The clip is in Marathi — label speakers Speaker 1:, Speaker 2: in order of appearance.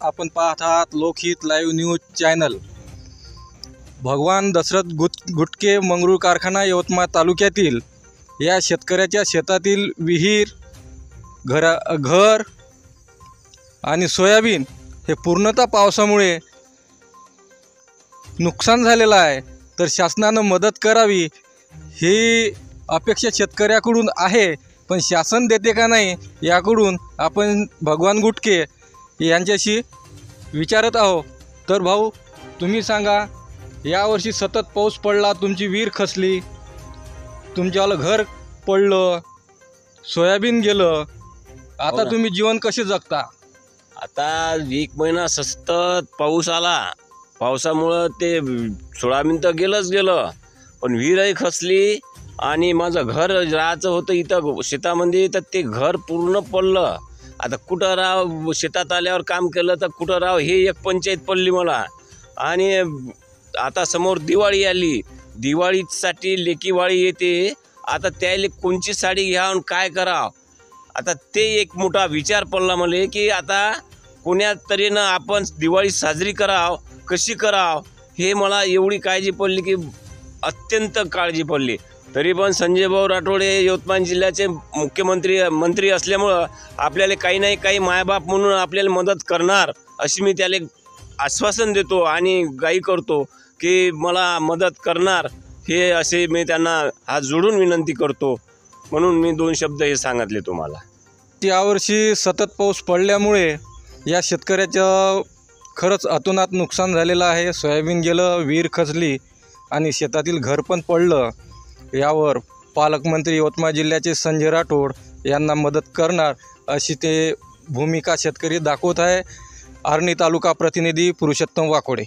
Speaker 1: आपण पाहत आहात लोकहित लाईव्ह न्यूज चॅनल। भगवान दशरथ गुटके मंगरूळ कारखाना यवतमाळ तालुक्यातील या शेतकऱ्याच्या शेतातील विहीर, घर आणि सोयाबीन हे पूर्णतः पावसामुळे नुकसान झालेलं आहे। तर शासनाने मदत करावी ही अपेक्षा शेतकऱ्याकडून आहे, पण शासन देते का नाही याकडून आपण भगवान गुटके यांच्याशी विचारत आहोत। तर भाऊ, तुम्ही सांगा, यावर्षी सतत पाऊस पडला, तुमची विहीर खचली, तुमच्याला घर पडलं, सोयाबीन गेलं, आता तुम्ही जीवन कसे जगता?
Speaker 2: आता एक महिना सतत पाऊस आला, पावसामुळं ते सोयाबीन तर गेलं, पण विहीरही खचली आणि माझं घर राहायचं होतं इथं शेतामध्ये, तर ते घर पूर्ण पडलं। आता कुठं राव, शेतात आल्यावर काम केलं तर कुठं राव, हे एक पंचायत पडली मला। आणि आता समोर दिवाळी आली, दिवाळीसाठी लेकीवाळी येते, आता त्याला कोणची साडी घ्यावं काय करावं, आता ते एक मोठा विचार पडला मला की आता कोण्या तऱ्हेनं आपण दिवाळी साजरी करावं, कशी करावं, हे मला एवढी काळजी पडली की अत्यंत काळजी पडली। तरी पण संजय भाऊ राठोड हे यवतमाळ जिल्ह्याचे मंत्री असल्यामुळं आपल्याला काही नाही काही मायबाप म्हणून आपल्याला मदत करणार अशी मी त्याला आश्वासन देतो आणि गाई करतो की मला मदत करणार, हे असे मी त्यांना हात जोडून विनंती करतो। म्हणून मी 2 शब्द हे सांगितले तुम्हाला।
Speaker 1: यावर्षी सतत पाऊस पडल्यामुळे या शेतकऱ्याचं खरंच अतोनात नुकसान झालेलं आहे। सोयाबीन गेलं, विहीर खचली आणि शेतातील घर पण पडलं। यावर पालकमंत्री यवतमाळ जिल्ह्याचे संजय राठोड यांना मदत करणार अशी ते भूमिका शेतकरी दाखवत आहे। आर्णी तालुका प्रतिनिधी पुरुषोत्तम वाकोडे।